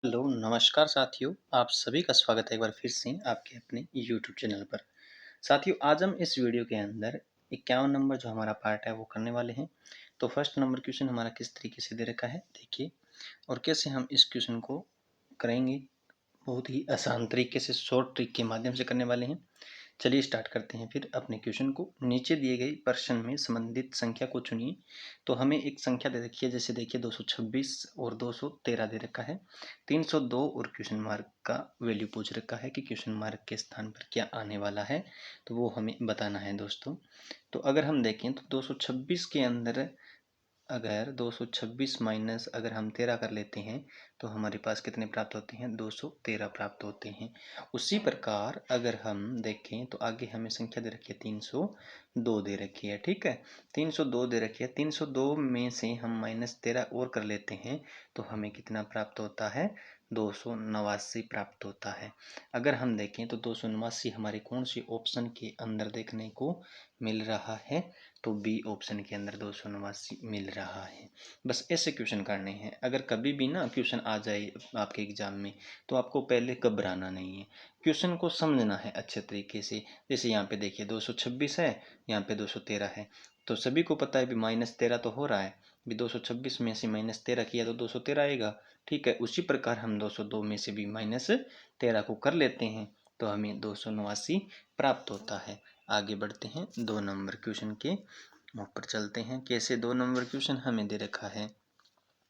Hello, नमस्कार साथियों। आप सभी का स्वागत है एक बार फिर से आपके अपने यूट्यूब चैनल पर। साथियों, आज हम इस वीडियो के अंदर 51 नंबर जो हमारा पार्ट है वो करने वाले हैं। तो फर्स्ट नंबर क्वेश्चन हमारा किस तरीके से दे रखा है देखिए, और कैसे हम इस क्वेश्चन को करेंगे। बहुत ही आसान तरीके से शॉर्ट ट्रिक के माध्यम से करने वाले हैं। चलिए स्टार्ट करते हैं फिर अपने क्वेश्चन को। नीचे दिए गए प्रश्न में संबंधित संख्या को चुनिए। तो हमें एक संख्या दे रखी है, जैसे देखिए 226 और 213 दे रखा है। 302 और क्वेश्चन मार्क का वैल्यू पूछ रखा है कि क्वेश्चन मार्क के स्थान पर क्या आने वाला है, तो वो हमें बताना है दोस्तों। तो अगर हम देखें तो 226 के अंदर अगर 226 माइनस अगर हम 13 कर लेते हैं तो हमारे पास कितने प्राप्त होते हैं, 213 प्राप्त होते हैं। उसी प्रकार अगर हम देखें तो आगे हमें संख्या दे रखी है 302 दे रखी है, ठीक है। 302 दे रखी है, 302 में से हम -13 और कर लेते हैं तो हमें कितना प्राप्त होता है, 289 प्राप्त होता है। अगर हम देखें तो 289 हमारे कौन सी ऑप्शन के अंदर देखने को मिल रहा है, तो बी ऑप्शन के अंदर 289 मिल रहा है। बस ऐसे क्वेश्चन करने हैं। अगर कभी भी ना क्वेश्चन आ जाए आपके एग्जाम में तो आपको पहले घबराना नहीं है, क्वेश्चन को समझना है अच्छे तरीके से। जैसे यहाँ पे देखिए 226 है, यहाँ पे 213 है, तो सभी को पता है भी -13 तो हो रहा है भी। 226 में से -13 किया तो 213 आएगा, ठीक है। उसी प्रकार हम 202 में से भी -13 को कर लेते हैं तो हमें 289 प्राप्त होता है। आगे बढ़ते हैं, 2 नंबर क्वेश्चन के ऊपर चलते हैं। कैसे 2 नंबर क्वेश्चन हमें दे रखा है,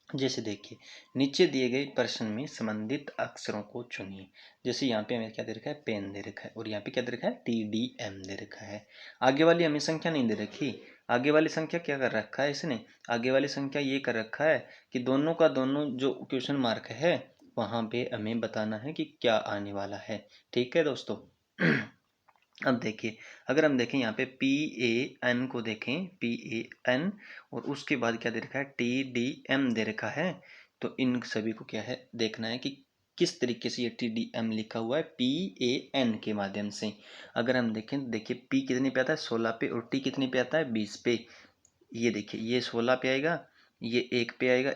जैसे देखिए नीचे दिए गए प्रश्न में संबंधित अक्षरों को चुनिए। जैसे यहाँ पे हमें क्या दे रखा है, पेन दे रखा है, और यहाँ पे क्या दे रखा है, TDM दे रखा है। आगे वाली हमें संख्या नहीं दे रखी। आगे वाली संख्या क्या कर रखा है इसने, आगे वाली संख्या ये कर रखा है कि दोनों का दोनों जो क्वेश्चन मार्क है वहाँ पे हमें बताना है कि क्या आने वाला है, ठीक है दोस्तों। अब देखिए, अगर हम देखें यहाँ पे PAN को देखें, PAN, और उसके बाद क्या दे रखा है, TDM दे रखा है। तो इन सभी को क्या है देखना है कि किस तरीके से ये TDM लिखा हुआ है PAN के माध्यम से। अगर हम देखें तो देखिए P कितने पे आता है, 16 पे, और T कितने पे आता है, 20 पे। ये देखिए ये 16 पे आएगा, ये 1 पे आएगा,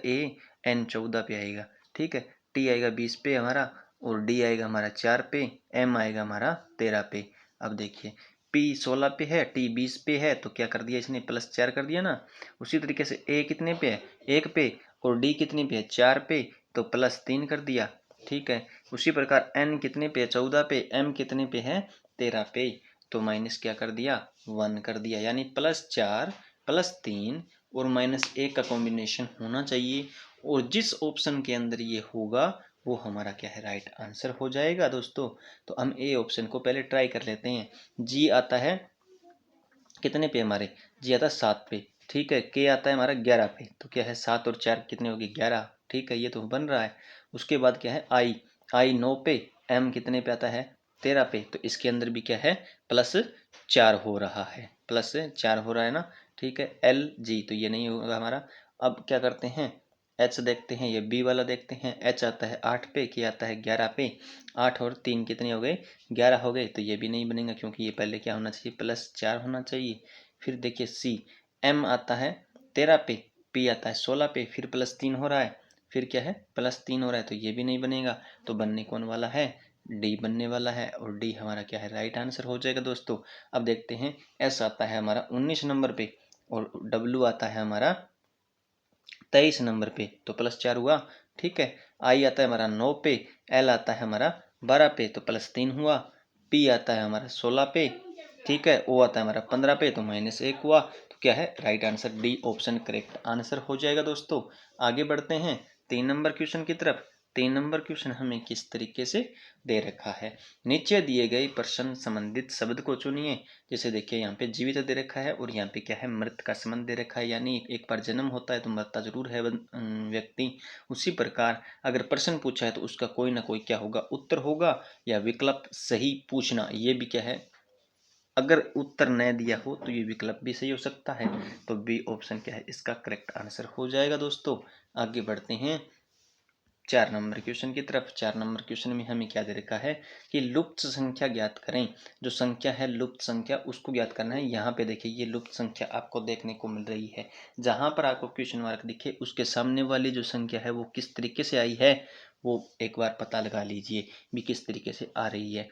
N 14 पे आएगा, ठीक है। T आएगा 20 पे हमारा, और D आएगा हमारा 4 पे, M आएगा हमारा 13 पे। अब देखिए P 16 पे है, T 20 पे है, तो क्या कर दिया इसने, +4 कर दिया ना। उसी तरीके से A कितने पे है, 1 पे, और D कितने पे है, 4 पे, तो +3 कर दिया, ठीक है। उसी प्रकार N कितने पे है, 14 पे, M कितने पे है, 13 पे, तो माइनस क्या कर दिया, 1 कर दिया। यानी +4 +3 और -1 का कॉम्बिनेशन होना चाहिए, और जिस ऑप्शन के अंदर ये होगा वो हमारा क्या है, राइट आंसर हो जाएगा दोस्तों। तो हम ए ऑप्शन को पहले ट्राई कर लेते हैं। जी आता है कितने पे हमारे, जी आता है 7 पे, ठीक है। के आता है हमारा 11 पे, तो क्या है 7 और 4 कितने हो गए, 11, ठीक है, ये तो बन रहा है। उसके बाद क्या है, आई 9 पे, एम कितने पे आता है, 13 पे, तो इसके अंदर भी क्या है, +4 हो रहा है, +4 हो रहा है ना, ठीक है। एल जी तो ये नहीं होगा हमारा। अब क्या करते हैं, एच देखते हैं, ये बी वाला देखते हैं। एच आता है 8 पे, के आता है 11 पे, 8 और 3 कितने हो गए, 11 हो गए, तो ये भी नहीं बनेगा क्योंकि ये पहले क्या होना चाहिए, +4 होना चाहिए। फिर देखिए सी, एम आता है 13 पे, पी आता है 16 पे, फिर +3 हो रहा है, फिर क्या है, +3 हो रहा है, तो ये भी नहीं बनेगा। तो बनने कौन वाला है, डी बनने वाला है, और डी हमारा क्या है, राइट आंसर हो जाएगा दोस्तों। अब देखते हैं, एस आता है हमारा 19 नंबर पे, और डब्ल्यू आता है हमारा 23 नंबर पे, तो +4 हुआ, ठीक है। आई आता है हमारा 9 पे, एल आता है हमारा 12 पे, तो +3 हुआ। पी आता है हमारा 16 पे, ठीक है। ओ आता है हमारा 15 पे, तो -1 हुआ। तो क्या है, right answer D option correct answer हो जाएगा दोस्तों। आगे बढ़ते हैं 3 नंबर क्वेश्चन की तरफ। 3 नंबर क्वेश्चन हमें किस तरीके से दे रखा है, नीचे दिए गए प्रश्न संबंधित शब्द को चुनिए। जैसे देखिए यहाँ पे जीवित दे रखा है, और यहाँ पे क्या है, मृत का संबंध दे रखा है, यानी एक बार जन्म होता है तो मरता जरूर है व्यक्ति। उसी प्रकार अगर प्रश्न पूछा है तो उसका कोई ना कोई क्या होगा, उत्तर होगा, या विकल्प सही पूछना, ये भी क्या है, अगर उत्तर न दिया हो तो ये विकल्प भी सही हो सकता है। तो बी ऑप्शन क्या है, इसका करेक्ट आंसर हो जाएगा दोस्तों। आगे बढ़ते हैं, 4 नंबर क्वेश्चन की तरफ। 4 नंबर क्वेश्चन में हमें क्या दे रखा है कि लुप्त संख्या ज्ञात करें। जो संख्या है लुप्त संख्या उसको ज्ञात करना है। यहाँ पे देखिए ये लुप्त संख्या आपको देखने को मिल रही है। जहाँ पर आपको क्वेश्चन मार्क दिखे उसके सामने वाली जो संख्या है वो किस तरीके से आई है वो एक बार पता लगा लीजिए भी किस तरीके से आ रही है।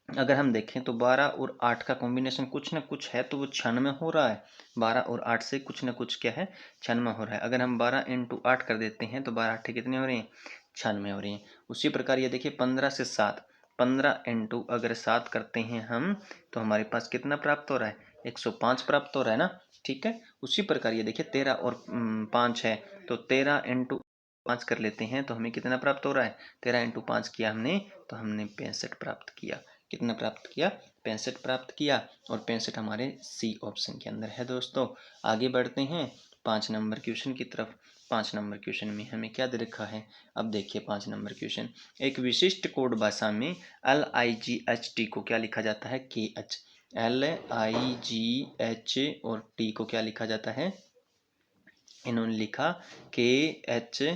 अगर हम देखें तो 12 और 8 का कॉम्बिनेशन कुछ ना कुछ है तो वो 96 हो रहा है। 12 और 8 से कुछ ना कुछ क्या है 96 हो रहा है। अगर हम 12 इंटू 8 कर देते हैं तो 12 8 कितने हो रहे हैं 96 हो रही हैं। उसी प्रकार ये देखिए 15 से 7, 15 इंटू अगर 7 करते हैं हम तो हमारे पास कितना प्राप्त हो रहा है 105 प्राप्त हो रहा है ना। ठीक है। उसी प्रकार ये देखिए 13 और 5 है तो 13 इंटू 5 कर लेते हैं तो हमें कितना प्राप्त हो रहा है 13 इंटू 5 किया हमने तो हमने 65 प्राप्त किया। कितना प्राप्त किया 65 प्राप्त किया और 65 हमारे सी ऑप्शन के अंदर है। दोस्तों आगे बढ़ते हैं 5 नंबर क्वेश्चन की तरफ। 5 नंबर क्वेश्चन में हमें क्या दे रखा है। अब देखिए 5 नंबर क्वेश्चन, एक विशिष्ट कोड भाषा में LIGHT को क्या लिखा जाता है KH। LIGH और T को क्या लिखा जाता है, इन्होंने लिखा KH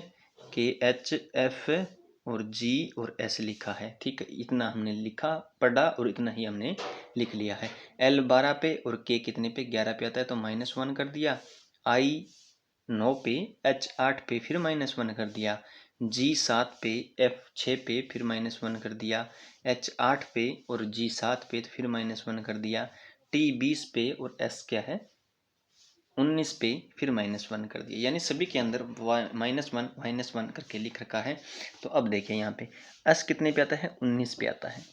F और G और S लिखा है। ठीक है, इतना हमने लिखा पढ़ा और इतना ही हमने लिख लिया है। L 12 पे और K कितने पे 11 पे आता है तो -1 कर दिया। I 9 पे, H 8 पे फिर -1 कर दिया। G 7 पे, F 6 पे फिर -1 कर दिया। H 8 पे और G 7 पे तो फिर -1 कर दिया। T 20 पे और S क्या है 19 पे फिर -1 कर दिया। यानी सभी के अंदर -1 करके लिख रखा है। तो अब देखिए यहाँ पे S कितने पे आता है 19 पे आता है।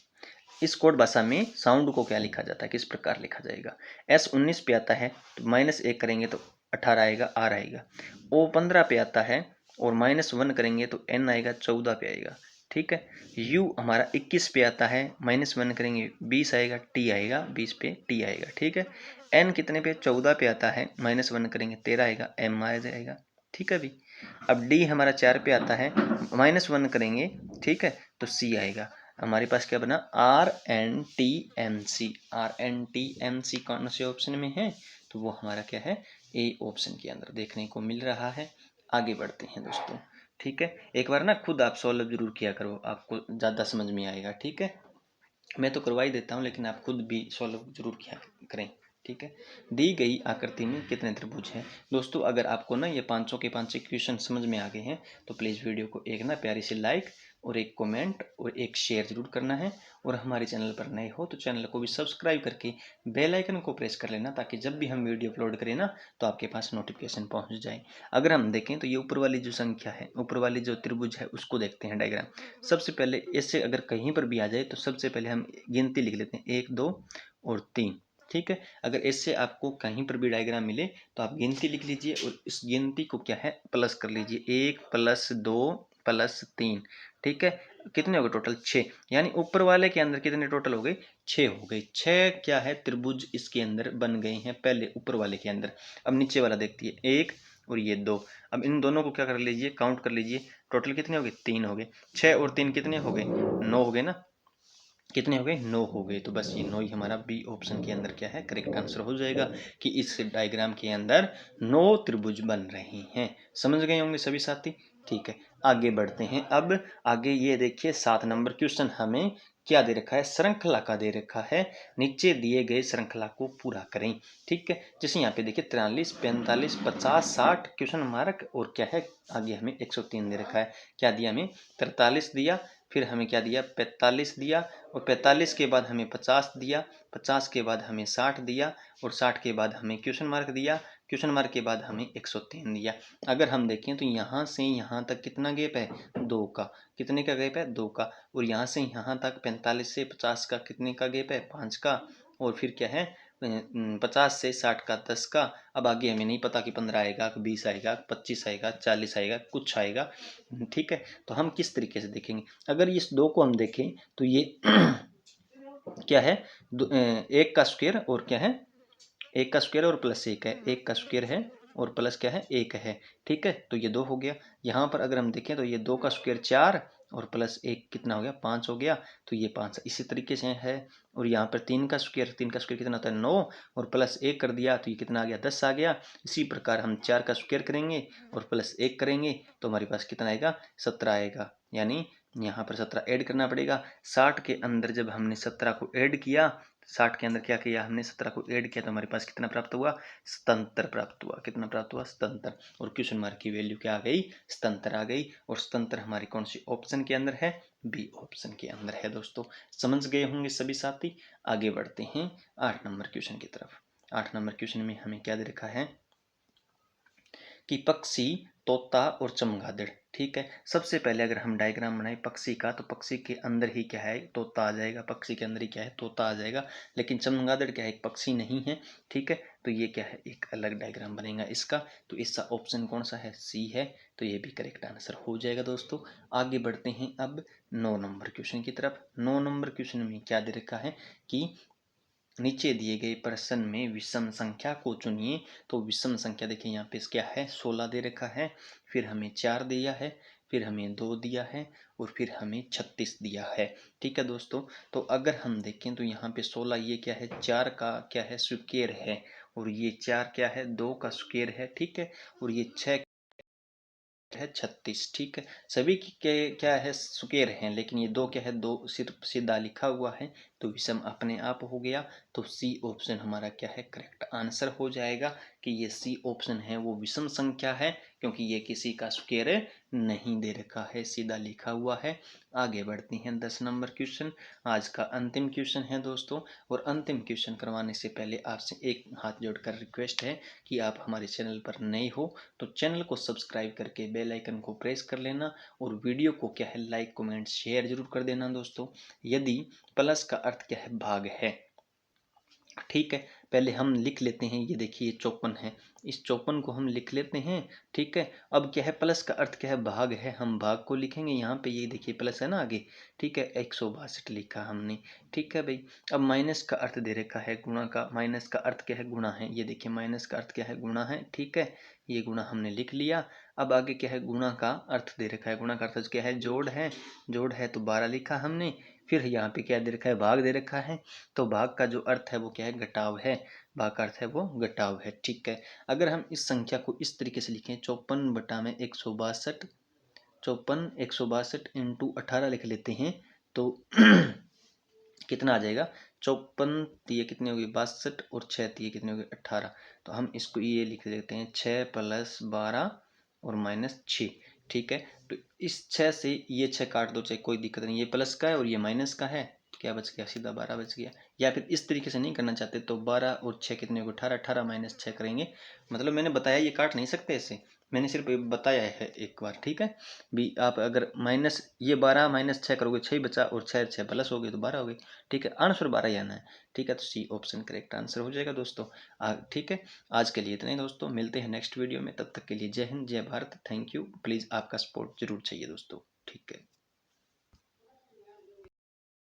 इस कोड भाषा में साउंड को क्या लिखा जाता है, किस प्रकार लिखा जाएगा। S 19 पे आता है तो -1 करेंगे तो 18 आएगा, R आएगा। O 15 पे आता है और -1 करेंगे तो N आएगा, 14 पे आएगा। ठीक है। U हमारा 21 पे आता है, -1 करेंगे 20 आएगा, T आएगा, 20 पे T आएगा। ठीक है। N कितने पे 14 पे आता है, -1 करेंगे 13 आएगा, M आ जाएगा। ठीक है भी। अब D हमारा 4 पे आता है, -1 करेंगे ठीक है तो C आएगा। हमारे पास क्या बना RNTMC। RNTMC कौन से ऑप्शन में है तो वो हमारा क्या है ए ऑप्शन के अंदर देखने को मिल रहा है। आगे बढ़ते हैं दोस्तों। ठीक है, एक बार ना खुद आप सॉल्व जरूर किया करो, आपको ज़्यादा समझ में आएगा। ठीक है, मैं तो करवा ही देता हूँ लेकिन आप खुद भी सॉल्व जरूर किया करें। ठीक है। दी गई आकृति में कितने त्रिभुज हैं। दोस्तों अगर आपको ना ये 500 के 500 क्वेश्चन समझ में आ गए हैं तो प्लीज़ वीडियो को एक ना प्यारी सी लाइक और एक कमेंट और एक शेयर जरूर करना है। और हमारे चैनल पर नए हो तो चैनल को भी सब्सक्राइब करके बेल आइकन को प्रेस कर लेना ताकि जब भी हम वीडियो अपलोड करें ना तो आपके पास नोटिफिकेशन पहुंच जाए। अगर हम देखें तो ये ऊपर वाली जो संख्या है, ऊपर वाली जो त्रिभुज है उसको देखते हैं डायग्राम। सबसे पहले इससे अगर कहीं पर भी आ जाए तो सबसे पहले हम गिनती लिख लेते हैं 1 2 और 3। ठीक है। अगर इससे आपको कहीं पर भी डायग्राम मिले तो आप गिनती लिख लीजिए और इस गिनती को क्या है प्लस कर लीजिए, 1 + 2 + 3। ठीक है। कितने हो गए टोटल 6। यानी ऊपर वाले के अंदर कितने टोटल हो गए 6 हो गए। 6 क्या है त्रिभुज इसके अंदर बन गए हैं पहले ऊपर वाले के अंदर। अब नीचे वाला देखती है 1 और ये 2। अब इन दोनों को क्या कर लीजिए काउंट कर लीजिए, टोटल कितने हो गए 3 हो गए। 6 और 3 कितने हो गए 9 हो गए ना। कितने हो गए 9 हो गए। तो बस ये 9 ही हमारा बी ऑप्शन के अंदर क्या है करेक्ट आंसर हो जाएगा कि इस डायग्राम के अंदर 9 त्रिभुज बन रहे हैं। समझ गए होंगे सभी साथी। ठीक है, आगे बढ़ते हैं। अब आगे ये देखिए 7 नंबर क्वेश्चन हमें क्या दे रखा है, श्रृंखला का दे रखा है। नीचे दिए गए श्रृंखला को पूरा करें। ठीक है, जैसे यहाँ पे देखिए 43 45 50 60 क्वेश्चन मार्क और क्या है आगे हमें 103 दे रखा है। क्या दिया हमें 43 दिया, फिर हमें क्या दिया 45 दिया और 45 के बाद हमें 50 दिया, 50 के बाद हमें 60 दिया और 60 के बाद हमें क्वेश्चन मार्क दिया, क्वेश्चन मार्क के बाद हमें 103 दिया। अगर हम देखें तो यहाँ से यहाँ तक कितना गैप है 2 का। कितने का गैप है 2 का। और यहाँ से यहाँ तक 45 से 50 का कितने का गैप है 5 का। और फिर क्या है 50 से 60 का 10 का। अब आगे हमें नहीं पता कि 15 आएगा 20 आएगा 25 आएगा 40 आएगा कुछ आएगा। ठीक है, तो हम किस तरीके से देखेंगे। अगर इस 2 को हम देखें तो ये क्या है 1 का स्क्वायर और क्या है 1 का स्क्वायर और प्लस 1 है, 1 का स्क्वायर है और प्लस क्या है 1 है। ठीक है, तो ये 2 हो गया। यहाँ पर अगर हम देखें तो ये 2 का स्क्वायर 4 और प्लस 1 कितना हो गया 5 हो गया, तो ये 5 इसी तरीके से है। और यहाँ पर 3 का स्क्वायर कितना होता है 9 और प्लस 1 कर दिया तो ये कितना आ गया 10 आ गया। इसी प्रकार हम 4 का स्क्वायर करेंगे और प्लस 1 करेंगे तो हमारे पास कितना आएगा 17 आएगा। यानी यहाँ पर 17 ऐड करना पड़ेगा। 60 के अंदर जब हमने 17 को ऐड किया, 60 के अंदर क्या किया हमने 17 को ऐड किया तो हमारे पास कितना प्राप्त हुआ 77 प्राप्त हुआ। कितना प्राप्त हुआ 77। और क्वेश्चन मार्क की वैल्यू क्या आ गई 77 आ गई। और 77 हमारी कौन सी ऑप्शन के अंदर है बी ऑप्शन के अंदर है। दोस्तों समझ गए होंगे सभी साथी। आगे बढ़ते हैं 8 नंबर क्वेश्चन की तरफ। 8 नंबर क्वेश्चन में हमें क्या दे रखा है कि पक्षी, तोता और चमगादड़। ठीक है, सबसे पहले अगर हम डायग्राम बनाए पक्षी का तो पक्षी के अंदर ही क्या है तोता आ जाएगा, पक्षी के अंदर ही क्या है तोता आ जाएगा। लेकिन चमगादड़ क्या है एक पक्षी नहीं है। ठीक है, तो ये क्या है एक अलग डायग्राम बनेगा इसका। तो इसका ऑप्शन कौन सा है सी है, तो ये भी करेक्ट आंसर हो जाएगा। दोस्तों आगे बढ़ते हैं अब 9 नंबर क्वेश्चन की तरफ। 9 नंबर क्वेश्चन में क्या दे रखा है कि नीचे दिए गए प्रश्न में विषम संख्या को चुनिए। तो विषम संख्या देखिए यहाँ पे क्या है 16 दे रखा है, फिर हमें 4 दिया है, फिर हमें 2 दिया है और फिर हमें 36 दिया है। ठीक है दोस्तों, तो अगर हम देखें तो यहाँ पे 16 ये क्या है 4 का क्या है स्क्वायर है, और ये 4 क्या है 2 का स्क्वायर है। ठीक है, और ये 6 है 36। ठीक है, सभी की क्या है स्क्वायर हैं, लेकिन ये 2 क्या है 2 सिर्फ सीधा लिखा हुआ है तो विषम अपने आप हो गया। तो सी ऑप्शन हमारा क्या है करेक्ट आंसर हो जाएगा कि ये सी ऑप्शन है वो विषम संख्या है, क्योंकि ये किसी का स्क्वायर नहीं दे रखा है सीधा लिखा हुआ है। आगे बढ़ते हैं 10 नंबर क्वेश्चन। आज का अंतिम क्वेश्चन है दोस्तों, और अंतिम क्वेश्चन करवाने से पहले आपसे एक हाथ जोड़कर रिक्वेस्ट है कि आप हमारे चैनल पर नए हो तो चैनल को सब्सक्राइब करके बेल आइकन को प्रेस कर लेना, और वीडियो को क्या है लाइक कमेंट शेयर जरूर कर देना दोस्तों। यदि प्लस का अर्थ क्या है भाग है। ठीक है, पहले हम लिख लेते हैं, ये देखिए 54 है, इस 54 को हम लिख लेते हैं। ठीक है, अब क्या है प्लस का अर्थ क्या है भाग है, हम भाग को लिखेंगे यहाँ पे, ये देखिए प्लस है ना आगे। ठीक है, 162 लिखा हमने। ठीक है भाई, अब माइनस का अर्थ दे रखा है गुणा का, माइनस का अर्थ क्या है गुणा है, ये देखिए माइनस का अर्थ क्या है गुणा है। ठीक है, ये गुणा हमने लिख लिया। अब आगे क्या है गुणा का अर्थ दे रखा है, गुणा का अर्थ क्या है जोड़ है, जोड़ है तो 12 लिखा हमने। फिर यहाँ पे क्या दे रखा है भाग दे रखा है, तो भाग का जो अर्थ है वो क्या है घटाव है, भाग का अर्थ है वो घटाव है। ठीक है, अगर हम इस संख्या को इस तरीके से लिखें 54 बटा में 162, 162 इंटू 18 लिख लेते हैं तो कितना आ जाएगा 54 तीय कितनी होगी 62 और 6 तीय कितनी होगी 18। तो हम इसको ये लिख देते हैं 6 + 12 और -6। ठीक है, तो इस 6 से ये 6 काट दो चाहे कोई दिक्कत नहीं, ये प्लस का है और ये माइनस का है, क्या बच गया सीधा 12 बच गया। या फिर इस तरीके से नहीं करना चाहते तो 12 और 6 कितने होगा 18, 18 - 6 करेंगे। मतलब मैंने बताया ये काट नहीं सकते ऐसे, मैंने सिर्फ बताया है एक बार। ठीक है, भी आप अगर माइनस ये 12 - 6 करोगे 6 बचा, और 6 6 प्लस हो गए तो 12 हो गए। ठीक है, आंसर 12 ही आना है। ठीक है, तो सी ऑप्शन करेक्ट आंसर हो जाएगा दोस्तों। ठीक है, आज के लिए इतना ही दोस्तों, मिलते हैं नेक्स्ट वीडियो में, तब तक के लिए जय हिंद जय भारत, थैंक यू। प्लीज़ आपका सपोर्ट जरूर चाहिए दोस्तों। ठीक है।